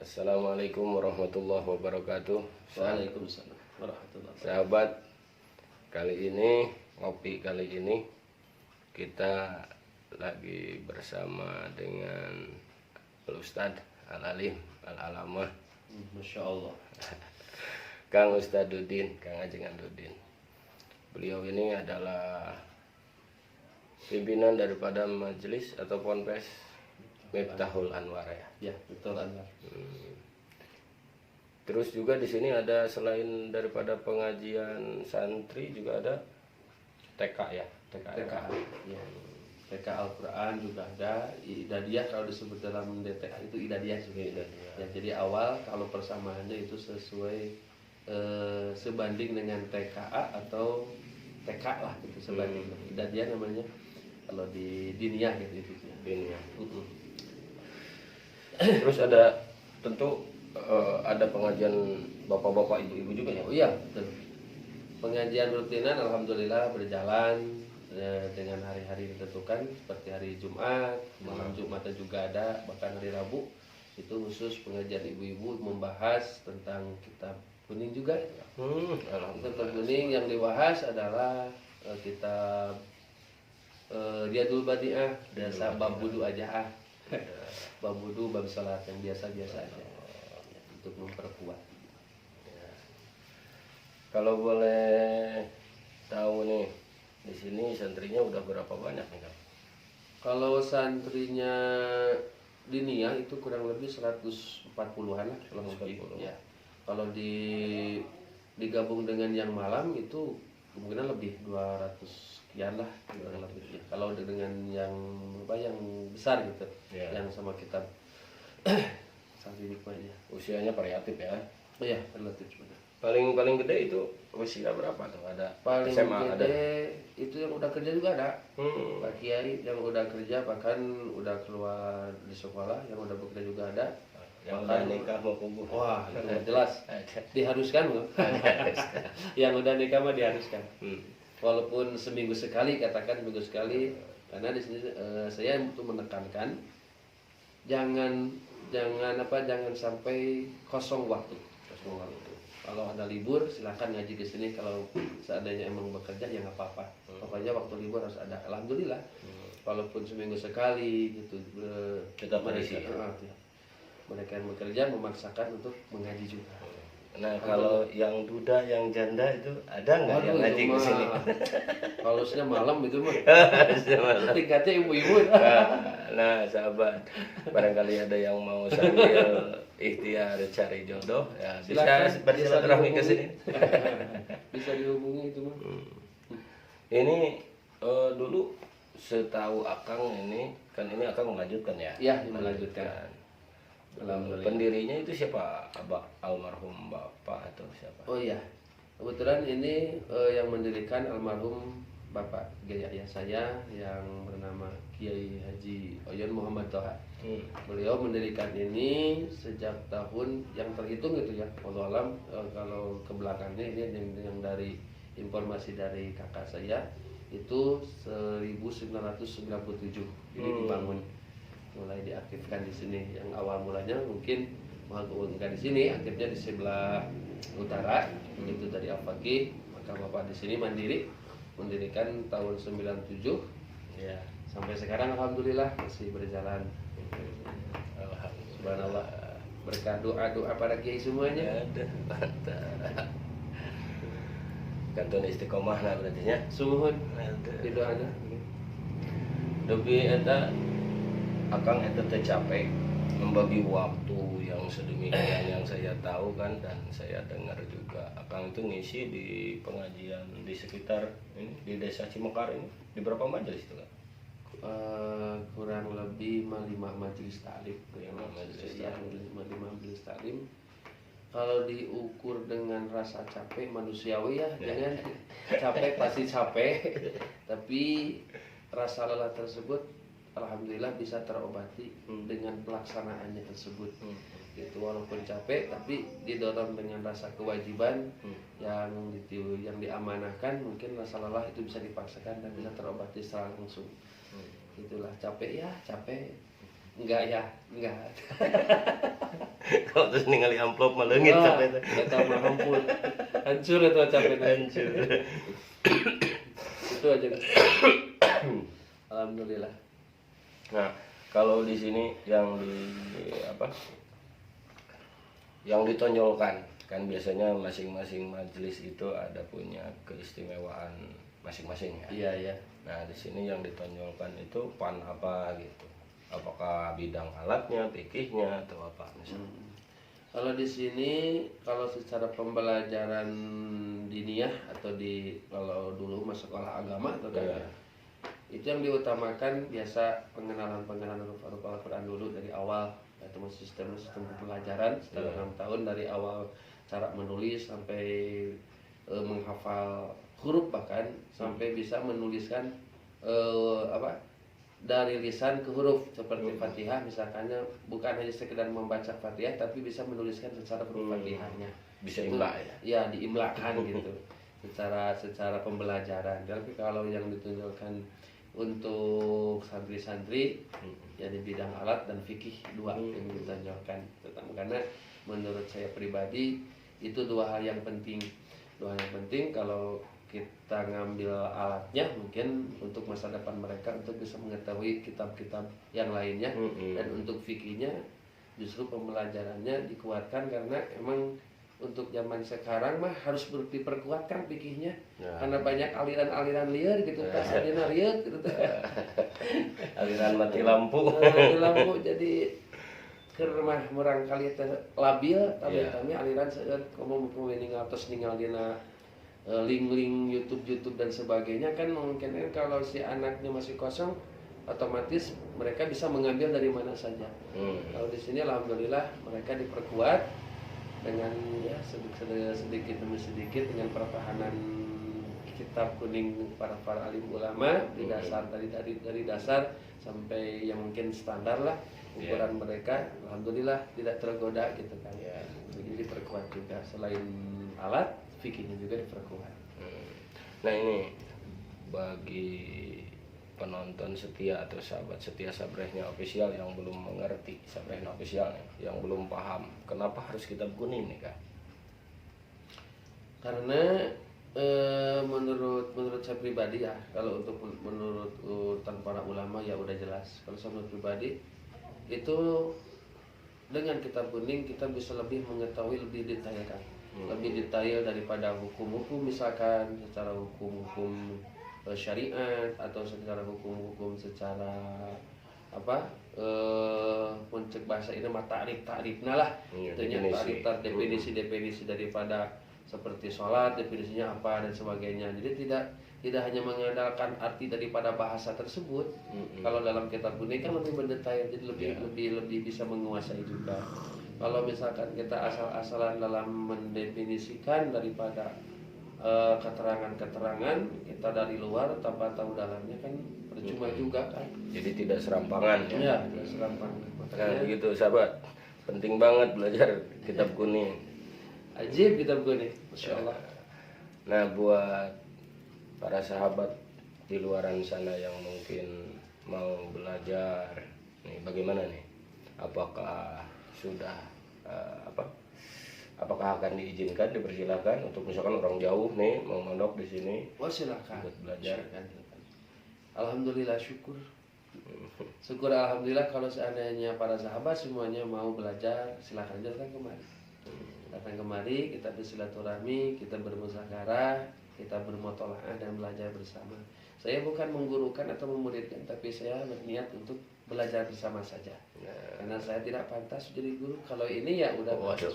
Assalamualaikum warahmatullahi wabarakatuh. Waalaikumsalam warahmatullahi wabarakatuh. Sahabat, ngopi kali ini kita lagi bersama dengan Ustadz Al-Alim Al-Alamah Masya Allah. Kang Ustadz Dudin, Kang Ajengan Dudin. Beliau ini adalah pimpinan daripada majelis atau ponpes Miftahul Anwar ya. Ya, betul Anwar. Terus juga di sini ada selain daripada pengajian santri juga ada TK ya, TK. Ya. TK Al-Quran juga ada, Idadiyah kalau disebut dalam DTK itu Idadiyah juga. Ya, jadi awal kalau persamaannya itu sesuai sebanding dengan TKA atau TK lah gitu sebanding. Idadiyah namanya kalau di diniyah gitu itu. Diniyah. Terus ada tentu ada pengajian bapak-bapak ibu-ibu juga ya. Oh iya, betul. Pengajian rutinan alhamdulillah berjalan dengan hari-hari ditentukan seperti hari Jumat, malam Jumat juga ada, bahkan hari Rabu itu khusus pengajian ibu-ibu membahas tentang kitab kuning juga. Kitab kuning yang dibahas adalah kitab Riyadul Badi'ah, dasar bab wudu aja bab wudu, bab salat yang biasa-biasa aja untuk memperkuat. Ya. Kalau boleh tahu nih, di sini santrinya udah berapa banyak nih Kang? Kalau santrinya diniyah itu kurang lebih 140-an lah kurang lebih. Ya. Kalau digabung dengan yang malam itu kemungkinan lebih 200 sekian lah kurang lebih. Ya. Kalau dengan yang besar gitu, yang sama kitab santri nikmatnya. Usianya variatif ya. Oh iya, relatif benar. Paling gede itu usia berapa tuh? Ada Paling SMA gede ada. itu yang udah kerja juga ada. Pak Kiai yang udah kerja bahkan udah keluar di sekolah, yang udah bekerja juga ada. Yang udah nikah mau kumpul. Wah, itu jelas diharuskan loh. Yang udah nikah mah diharuskan. Walaupun seminggu sekali, katakan seminggu sekali, karena di sini saya butuh menekankan jangan sampai kosong waktu. Kalau ada libur silahkan ngaji ke sini, kalau seandainya emang bekerja ya nggak apa-apa. Pokoknya waktu libur harus ada. Alhamdulillah. Walaupun seminggu sekali gitu tetap mereka yang bekerja memaksakan untuk mengaji juga. Nah, kalau yang duda, yang janda itu ada nggak yang ngaji ke sini? Halusnya malam itu mah. Tingkatnya ibu-ibu. Nah, sahabat, barangkali ada yang mau sambil ikhtiar cari jodoh, ya bisa bersilaturahmi ke sini. Bisa dihubungi itu mah. Ini dulu setahu Akang ini Akang melanjutkan ya? Iya, melanjutkan. Pendirinya itu siapa? Abah almarhum bapak atau siapa? Oh iya, kebetulan ini yang mendirikan almarhum bapak gaya ayah saya yang bernama Kiai Haji Oyon Muhammad Toha. Beliau mendirikan ini sejak tahun yang terhitung gitu ya. Wallahu alam kalau ke belakangnya ini yang dari informasi dari kakak saya itu 1997 ini dibangun, mulai diaktifkan di sini. Yang awal mulanya mungkin bukan di sini, akhirnya di sebelah utara itu dari Al-Faqih. Maka bapak di sini mandiri mendirikan tahun 97 ya, sampai sekarang alhamdulillah masih berjalan. Subhanallah, berkah doa para kiai semuanya. Kantun istiqomah lah berarti nya. Sumuhun di doanya. Tapi eta Akang itu tercapai membagi waktu yang sedemikian yang saya tahu kan, dan saya dengar juga Akang itu ngisi di pengajian di sekitar ini di desa Cimekar ini di berapa majelis itu kan? Kurang lebih 5 majelis taklim. 5 majelis taklim. Kalau diukur dengan rasa capek manusiawi ya, jangan capek pasti capek, tapi rasa lelah tersebut alhamdulillah bisa terobati dengan pelaksanaannya tersebut. Itu walaupun capek tapi didorong dengan rasa kewajiban yang diamanahkan, mungkin rasa lelah itu bisa dipaksakan dan bisa terobati secara langsung. Itulah capek ya, capek. Enggak ya, enggak. Kalau terus ningali amplop maleungit Wah, capek teh. eta mah ampun. Hancur itu capek Hancur. Itu aja. Alhamdulillah. Nah, kalau di sini yang apa? Yang ditonjolkan kan biasanya masing-masing majelis itu ada punya keistimewaan masing-masing ya. Iya, iya. Nah, di sini yang ditonjolkan itu pan apa gitu. Apakah bidang alatnya, fikihnya atau apa misalnya? Kalau di sini, kalau secara pembelajaran diniyah atau kalau dulu masuk sekolah agama atau Iya. itu yang diutamakan biasa pengenalan huruf Al-Quran dulu dari awal, atau sistem pembelajaran setelah 6 tahun dari awal cara menulis sampai menghafal huruf, bahkan sampai bisa menuliskan dari lisan ke huruf seperti Fatihah misalkannya, bukan hanya sekedar membaca Fatihah tapi bisa menuliskan secara huruf Fatihahnya. Bisa imla ya. Ya, diimlakan gitu. Secara pembelajaran. Tapi kalau yang ditunjukkan untuk santri-santri ya di bidang alat dan fikih, dua yang ditonjolkan, terutama karena menurut saya pribadi itu dua hal yang penting. Kalau kita ngambil alatnya mungkin untuk masa depan mereka untuk bisa mengetahui kitab-kitab yang lainnya, dan untuk fikihnya justru pembelajarannya dikuatkan karena emang untuk zaman sekarang mah harus diperkuatkan fikihnya Ya. karena banyak aliran-aliran liar gitu, tas aliran liar gitu. Aliran mati lampu. Mati lampu jadi kermah merang kali labil tapi Ya. kami aliran seueur komo ninggal tos ninggal dina link-link YouTube dan sebagainya kan, mungkin kan kalau si anaknya masih kosong otomatis mereka bisa mengambil dari mana saja. Kalau di sini alhamdulillah mereka diperkuat dengan ya sedikit demi sedikit dengan pertahanan kitab kuning para alim ulama di dasar dari dasar sampai yang mungkin standar lah ukuran mereka, alhamdulillah tidak tergoda gitu kan. Jadi diperkuat juga, selain alat fikihnya juga diperkuat. Nah, ini bagi penonton setia atau sahabat setia Sabrehnya official yang belum mengerti Sabrehnya official, yang belum paham kenapa harus kitab kuning nih Kak? Karena menurut saya pribadi ya, kalau untuk menurut urutan para ulama ya udah jelas. Kalau saya menurut pribadi itu dengan kitab kuning kita bisa lebih mengetahui lebih detail kan, lebih detail daripada hukum-hukum, misalkan secara hukum-hukum syariat atau secara hukum-hukum secara apa mencek bahasa ini mah takrifna lah, definisi daripada seperti sholat definisinya apa dan sebagainya. Jadi tidak hanya mengandalkan arti daripada bahasa tersebut. Kalau dalam kitab kuning kan lebih mendetail, jadi lebih bisa menguasai juga. Kalau misalkan kita asal-asalan dalam mendefinisikan daripada keterangan-keterangan kita dari luar tanpa tahu dalamnya kan percuma juga kan. Jadi tidak serampangan ya. Ya, tidak serampangan. Nah, begitu sahabat. Penting banget belajar kitab kuning. Ajib kitab kuning, Masya Allah. Nah, buat para sahabat di luaran sana yang mungkin mau belajar, nih bagaimana nih? Apakah sudah apakah akan diizinkan, dipersilakan untuk misalkan orang jauh nih mau mondok di sini? Oh, silakan buat belajar. Silakan. Alhamdulillah, syukur alhamdulillah kalau seandainya para sahabat semuanya mau belajar, silakan datang kemari, kita bersilaturahmi, kita bermusyawarah, kita bermutolaah dan belajar bersama. Saya bukan menggurukan atau memuridkan, tapi saya berniat untuk belajar bersama saja. Karena saya tidak pantas jadi guru. Kalau ini ya udah waduh.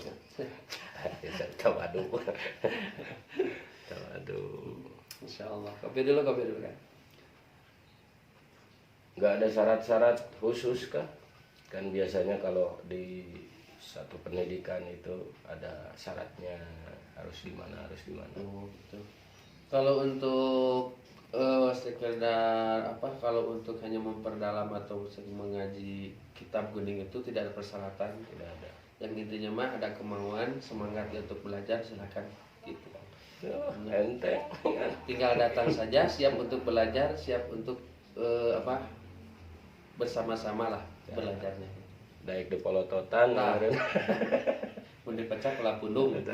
Tawaduh. Insyaallah. Kopi dulu kan. Nggak ada syarat-syarat khusus kah? Kan biasanya kalau di satu pendidikan itu ada syaratnya, harus di mana. Oh, gitu. Kalau untuk sekedar kalau untuk hanya memperdalam atau mengaji kitab kuning itu tidak ada persyaratan, tidak ada. Yang intinya mah ada kemauan, semangat untuk belajar, silakan gitu. Enteng. Tinggal datang saja, siap untuk belajar, siap untuk bersama-sama lah belajarnya. daek di polototan Nah. kemarin. Mun dipecah kepala pundung. Gitu.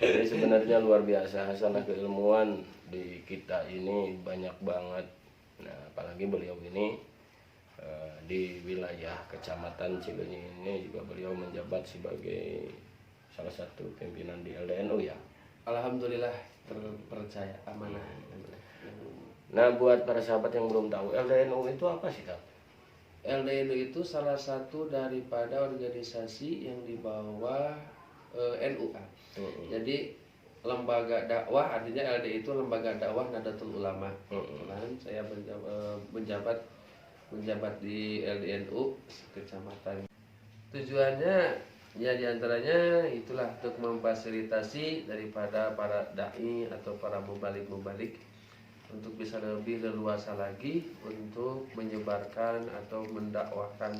Jadi sebenarnya luar biasa hasanah keilmuan di kita ini banyak banget. Nah, apalagi beliau ini di wilayah Kecamatan Cileunyi ini juga beliau menjabat sebagai salah satu pimpinan di LDNU ya. Alhamdulillah terpercaya amanah. Nah, buat para sahabat yang belum tahu LDNU itu apa sih, Kang? LDNU itu salah satu daripada organisasi yang di bawah NU. Jadi lembaga dakwah, artinya LD itu lembaga dakwah Nahdlatul Ulama. Kebetulan saya menjabat di LDNU kecamatan. Tujuannya ya diantaranya itulah untuk memfasilitasi daripada para dai atau para mubalik untuk bisa lebih leluasa lagi untuk menyebarkan atau mendakwahkan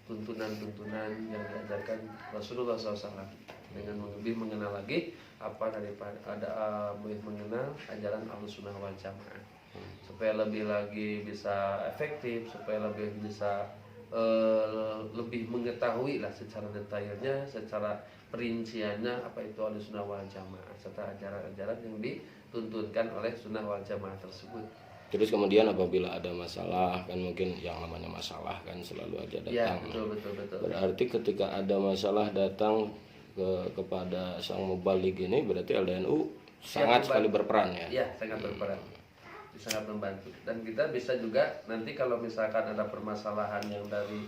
tuntunan-tuntunan yang diajarkan Rasulullah SAW dengan lebih mengenal lagi apa daripada lebih mengenal ajaran Ahlussunnah wal Jamaah supaya lebih lagi bisa efektif, supaya lebih bisa lebih mengetahui lah secara detailnya, secara perinciannya apa itu Ahlussunnah wal Jamaah serta ajaran-ajaran yang dituntunkan oleh Sunnah wal Jamaah tersebut. Terus kemudian apabila ada masalah, kan mungkin yang namanya masalah kan selalu aja Ya, datang. betul. Berarti ketika ada masalah datang kepada sang mubalik ini, berarti LDNU sangat sekali berperan ya. Iya, sangat berperan. Sangat membantu. Dan kita bisa juga nanti kalau misalkan ada permasalahan yang dari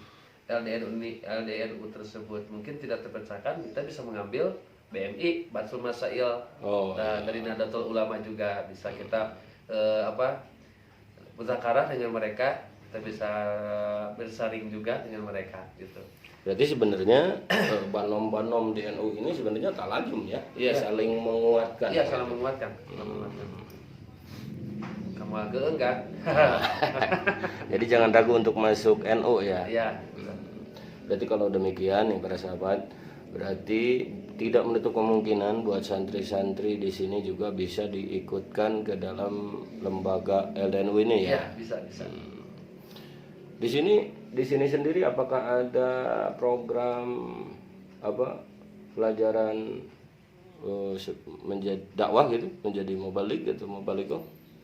LDNU tersebut mungkin tidak terpecahkan, kita bisa mengambil BMI, Batul Masail. Dari Nahdlatul Ulama juga bisa kita muzakarah dengan mereka, kita bisa bersaring juga dengan mereka gitu. Berarti sebenarnya banom-banom di NU ini sebenarnya talajum ya, saling menguatkan. Iya, saling menguatkan. Kamu agak enggak? Jadi jangan ragu untuk masuk NU ya. Iya. Berarti kalau demikian nih para sahabat, berarti tidak menutup kemungkinan buat santri-santri di sini juga bisa diikutkan ke dalam lembaga LDNU ini ya. Iya, bisa. Di sini sendiri apakah ada program pelajaran menjadi dakwah gitu, menjadi mubalik gitu, mubaligh?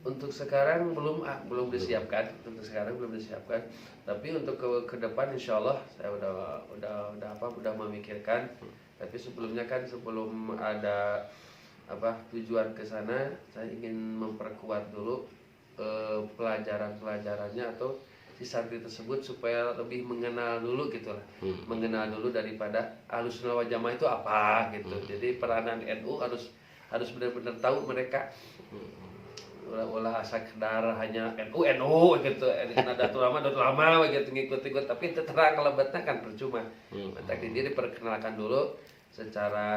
Untuk sekarang belum disiapkan. Tapi untuk ke depan insya Allah saya udah memikirkan. Tapi sebelum ada tujuan ke sana, saya ingin memperkuat dulu pelajarannya atau si santri tersebut supaya lebih mengenal dulu gitulah. Mengenal dulu daripada Ahlussunnah wal Jamaah itu apa gitu. Jadi peranan NU harus benar-benar tahu mereka. Ulah sekedar hanya NU gitu, Nahdlatul Ulama gitu ngikut-ngikut, tapi itu terang kelebetnya kan percuma. Tapi dia diperkenalkan dulu secara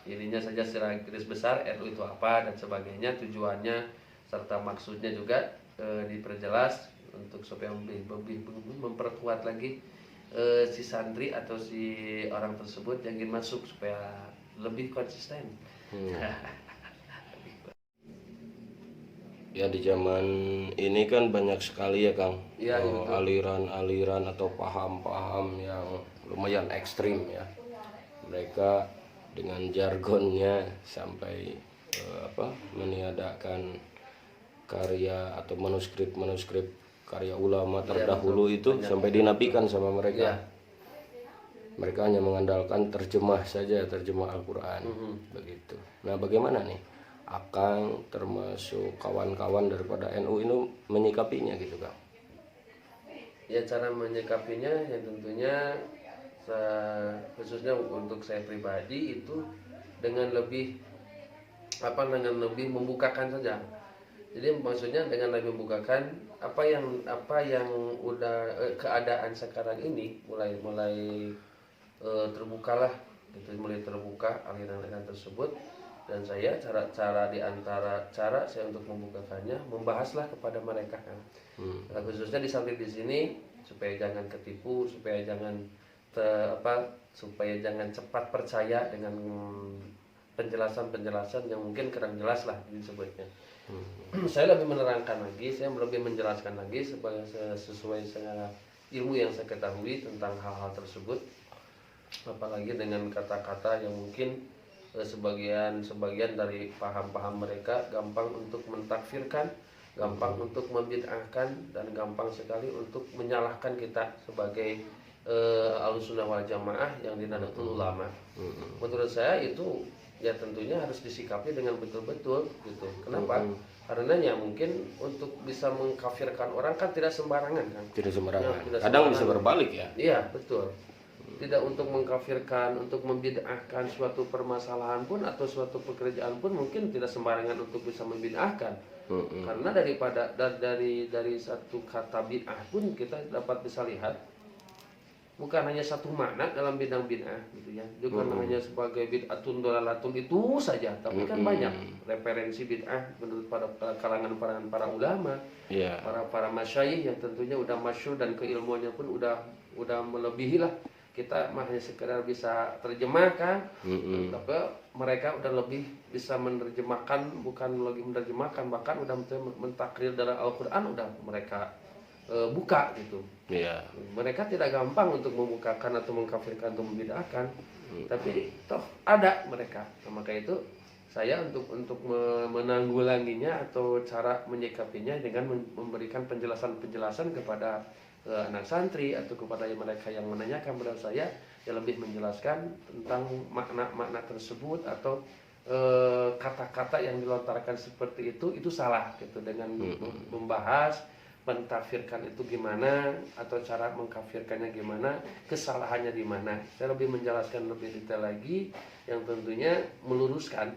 ininya saja secara garis besar NU itu apa dan sebagainya, tujuannya serta maksudnya juga diperjelas untuk supaya lebih memperkuat lagi si santri atau si orang tersebut yang ingin masuk supaya lebih konsisten. Ya di zaman ini kan banyak sekali ya Kang, Ya, aliran-aliran atau paham-paham yang lumayan ekstrim ya. Mereka dengan jargonnya sampai meniadakan karya atau manuskrip karya ulama terdahulu itu sampai dinafikan sama mereka. Mereka hanya mengandalkan terjemah Al-Quran begitu. Nah bagaimana nih Akang termasuk kawan-kawan daripada NU ini menyikapinya gitu Kang? Ya cara menyikapinya yang tentunya khususnya untuk saya pribadi itu dengan lebih membukakan saja. Jadi maksudnya dengan lebih membukakan apa yang udah keadaan sekarang ini mulai terbukalah gitu, mulai terbuka aliran-aliran tersebut. Dan saya cara di antara cara saya untuk membukakannya membahaslah kepada mereka kan. Khususnya di samping di sini supaya jangan ketipu, supaya jangan cepat percaya dengan penjelasan yang mungkin kurang jelas lah disebutnya. Saya lebih menerangkan lagi, saya lebih menjelaskan lagi supaya sesuai ilmu yang saya ketahui tentang hal-hal tersebut, apalagi dengan kata-kata yang mungkin sebagian dari paham-paham mereka gampang untuk mentakfirkan, gampang untuk membid'ahkan, dan gampang sekali untuk menyalahkan kita sebagai Ahlussunnah wal Jamaah yang dinadatul ulama. Menurut saya itu ya tentunya harus disikapi dengan betul-betul gitu. Kenapa? Karena ya mungkin untuk bisa mengkafirkan orang kan tidak sembarangan kan. Tidak sembarangan. Ya, tidak Kadang sembarangan. bisa berbalik ya. Iya, betul. Tidak untuk mengkafirkan, untuk membid'ahkan suatu permasalahan pun atau suatu pekerjaan pun mungkin tidak sembarangan untuk bisa membid'ahkan. Karena dari satu kata bid'ah pun kita dapat bisa lihat bukan hanya satu makna dalam bidang bid'ah gitu ya. Bukan hanya sebagai bid'atun dolalatun itu saja, tapi kan banyak referensi bid'ah menurut pada kalangan para ulama, para masyayikh yang tentunya udah masyhur dan keilmuannya pun udah melebihi lah kita mah hanya sekedar bisa terjemahkan, tapi mereka udah lebih bisa menerjemahkan, bukan lagi menerjemahkan, bahkan udah mentakrir dalam Al-Quran udah mereka buka gitu. Mereka tidak gampang untuk membukakan atau mengkafirkan atau membid'ahkan, tapi toh ada mereka. Nah, maka itu saya untuk menanggulanginya atau cara menyikapinya dengan memberikan penjelasan-penjelasan kepada anak santri atau kepada mereka yang menanyakan kepada saya, yang lebih menjelaskan tentang makna-makna tersebut atau kata-kata yang dilontarkan seperti itu salah gitu, dengan membahas mentafsirkan itu gimana atau cara mengkafirkannya gimana, kesalahannya di mana. Saya lebih menjelaskan lebih detail lagi yang tentunya meluruskan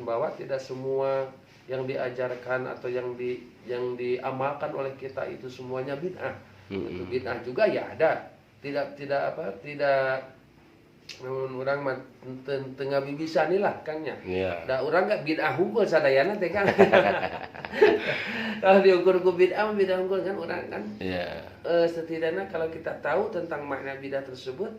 bahwa tidak semua yang diajarkan atau yang diamalkan oleh kita itu semuanya bid'ah. Itu bid'ah juga ya ada. Tidak orang tengah bisa nih lah kangnya. Da orang gak bid'ah hukum sadayana teh kan. Kalau diukur ku bid'ah hukum kan orang kan. Setidaknya kalau kita tahu tentang makna bid'ah tersebut,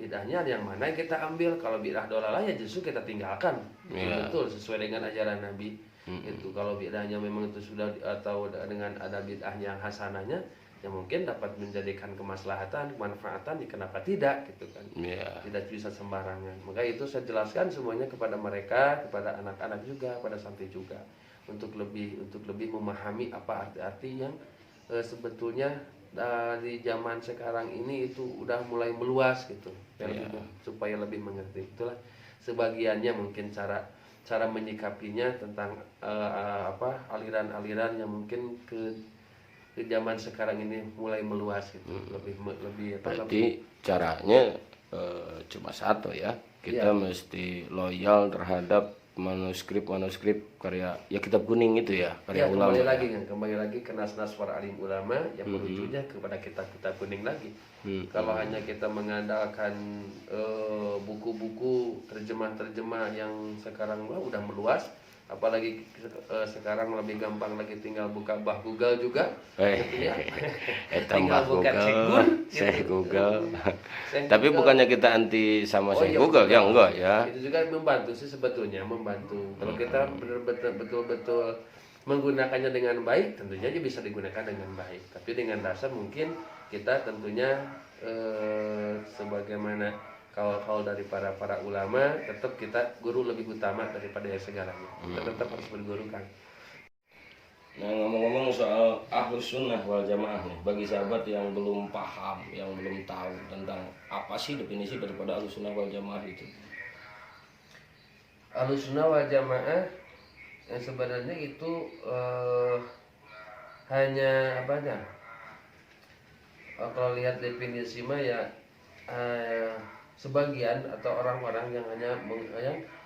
bid'ahnya yang mana kita ambil. Kalau bid'ah dolalah ya justru kita tinggalkan. Betul sesuai dengan ajaran Nabi. Itu kalau bid'ahnya memang itu sudah atau dengan ada bid'ahnya hasanahnya, ya mungkin dapat menjadikan kemaslahatan, kemanfaatan, ya kenapa tidak gitu kan. Tidak bisa sembarangan. Maka itu saya jelaskan semuanya kepada mereka, kepada anak-anak juga, pada santri juga, untuk lebih memahami apa arti-arti yang sebetulnya di zaman sekarang ini itu udah mulai meluas gitu. Supaya lebih mengerti. Itulah sebagiannya mungkin cara menyikapinya tentang aliran-aliran yang mungkin ke zaman sekarang ini mulai meluas gitu. Berarti caranya cuma satu ya. Kita mesti loyal terhadap manuskrip karya ya kitab kuning itu ya, karya ulama. Kembali lagi ke nas-nas para alim ulama yang merujuknya kepada kitab kuning lagi. Kalau hanya kita mengandalkan buku-buku terjemah yang sekarang udah meluas, apalagi sekarang lebih gampang lagi tinggal buka Google juga gitu ya. Tinggal buka Syekh Google. Tapi bukannya kita anti sama Syekh Google ya, enggak ya. Itu juga membantu sih sebetulnya, membantu. Kalau kita betul-betul menggunakannya dengan baik, tentunya aja bisa digunakan dengan baik. Tapi dengan dasar mungkin kita tentunya sebagaimana kalau dari para ulama, tetap kita guru lebih utama daripada yang segalanya. Kita tetap harus berguru kan. Nah, ngomong-ngomong soal Ahlussunnah wal Jamaah nih, bagi sahabat yang belum paham, yang belum tahu tentang apa sih definisi daripada Ahlussunnah wal Jamaah itu. Ahlussunnah wal Jamaah yang sebenarnya itu hanya kalau lihat definisi mah ya sebagian atau orang-orang yang hanya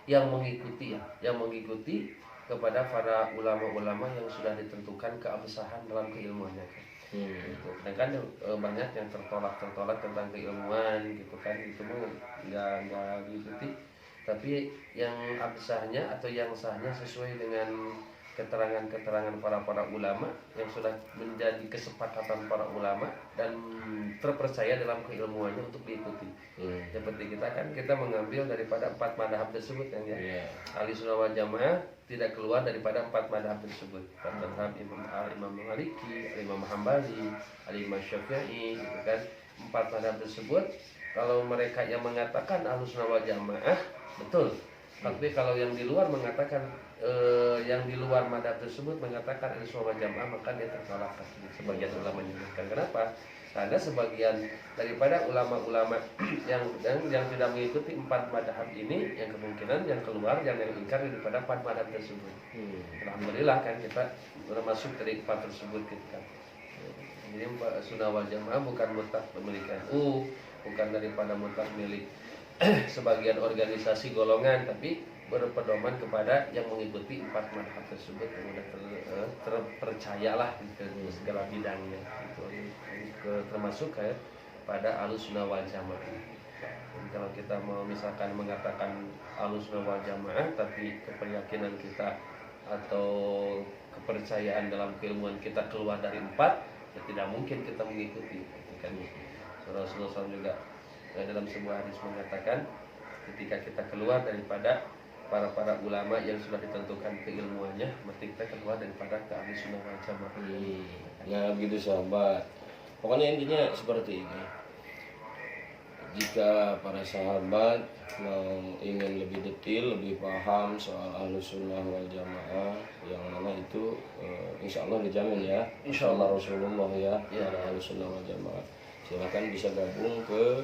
yang mengikuti kepada para ulama-ulama yang sudah ditentukan keabsahan dalam keilmuannya kan. Gitu. Dan kan banyak yang tertolak tentang keilmuan gitu kan, itu mah nggak diikuti. Tapi yang absahnya atau yang sahnya sesuai dengan keterangan-keterangan para ulama yang sudah menjadi kesepakatan para ulama dan terpercaya dalam keilmuannya untuk diikuti. Seperti kita mengambil daripada 4 madhab tersebut kan ya. Ahlussunnah wal Jamaah tidak keluar daripada 4 madhab tersebut. Madhab Imam Maliki, Imam Hambali, Imam Syafi'i, gitu kan. 4 madhab tersebut kalau mereka yang mengatakan Ahlussunnah wal Jamaah betul. Tapi kalau yang di luar mengatakan yang di luar madhab tersebut mengatakan Ahlussunnah wal Jamaah, maka dia tertolak. Sebagian ulama menyebutkan kenapa? Karena sebagian daripada ulama-ulama yang tidak mengikuti 4 madhab ini, yang kemungkinan yang keluar yang ingkar daripada 4 madhab tersebut. Alhamdulillah kan kita termasuk dari 4 tersebut gitu kan. Jadi Sunnah wal Jamaah bukan mutlak milik NU, bukan daripada mutlak milik sebagian organisasi golongan, tapi berpedoman kepada yang mengikuti 4 madhab tersebut yang sudah terpercayalah ke segala bidangnya gitu. Termasuk pada Ahlussunnah wal Jamaah. Kalau kita mau misalkan mengatakan Ahlussunnah wal Jamaah tapi keyakinan kita atau kepercayaan dalam keilmuan kita keluar dari 4, ya tidak mungkin kita mengikuti kan. Rasulullah SAW juga dalam sebuah hadis mengatakan ketika kita keluar daripada para ulama yang sudah ditentukan keilmuannya, berarti kita keluar daripada Ahlussunnah wal Jamaah. Nah begitu sahabat, pokoknya intinya seperti ini. Jika para sahabat mau ingin lebih detail, lebih paham soal Ahlussunnah wal Jamaah, yang mana itu insya Allah dijamin ya, insya Allah Rasulullah ya, para Ahlussunnah wal Jamaah, silakan bisa gabung ke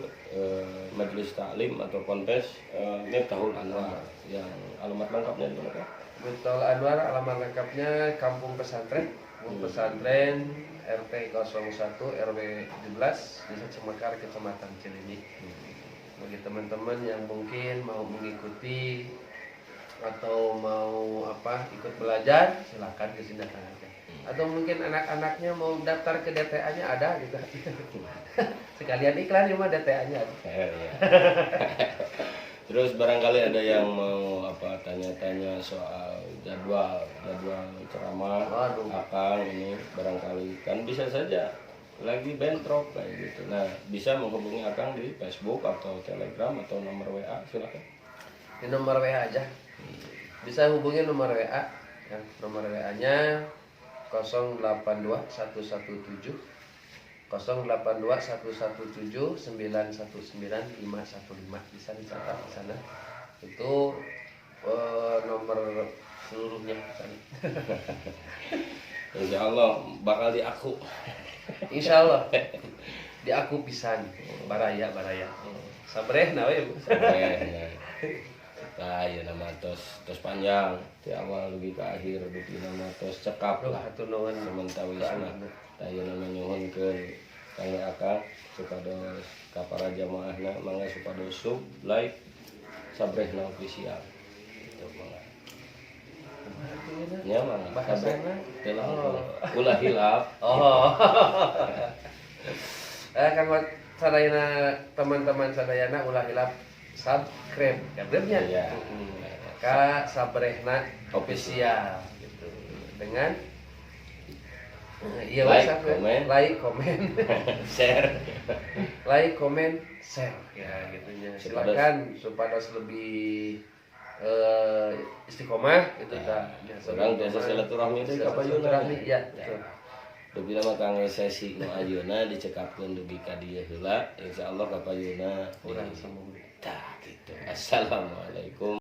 majelis taklim atau ponpes Miftahul Anwar. Yang alamat lengkapnya di mana? Miftahul Anwar alamat lengkapnya Kampung Pesantren, Pesantren RT 01 RW 17 Desa Cemekar, Kecamatan Cilenyi. Bagi teman-teman yang mungkin mau mengikuti atau mau ikut belajar, silakan ke sini datang aja. Atau mungkin anak-anaknya mau daftar ke DTA-nya ada gitu. Sekalian iklan ya mah DTA-nya. Terus barangkali ada yang mau tanya-tanya soal jadwal ceramah Akang ini, barangkali kan bisa saja lagi bentrok kayak gitu. Nah, bisa menghubungi Akang di Facebook atau Telegram atau nomor WA, silakan. Di nomor WA aja. Bisa hubungi nomor WA. Ya, nomor WA-nya 082117 082117919515, bisa dicatat di sana. Itu nomor seluruhnya di sana. Insya Allah bakal diaku. Insya Allah diaku pisan baraya. Sabreh nawe ya Bu. Nah, ya nama tos panjang di awal lebih ke akhir lebih nama tos cekap lah hatunungan sementara tanya nama nyuhunkeun kangge Akang supados ka para jamaahna mangga supados sub like Sabrehna official itu mangga nya mangga bahasana ulah hilaf kanggo sadayana teman-teman sadayana ulah hilaf subscribe kadernya ya. Ka Sabrehna official gitu. Dengan like, komen, share. Like, komen, share ya gitunya. Silakan supaya lebih istiqomah itu tah. Urang biasa silaturahmi teh ka payuna. Ya, betul. Dupi nama kangge sesi nu ayeuna dicekapkeun dugi ka dieu heula, insyaallah ka payuna urang sambung. Tah gitu. Assalamualaikum.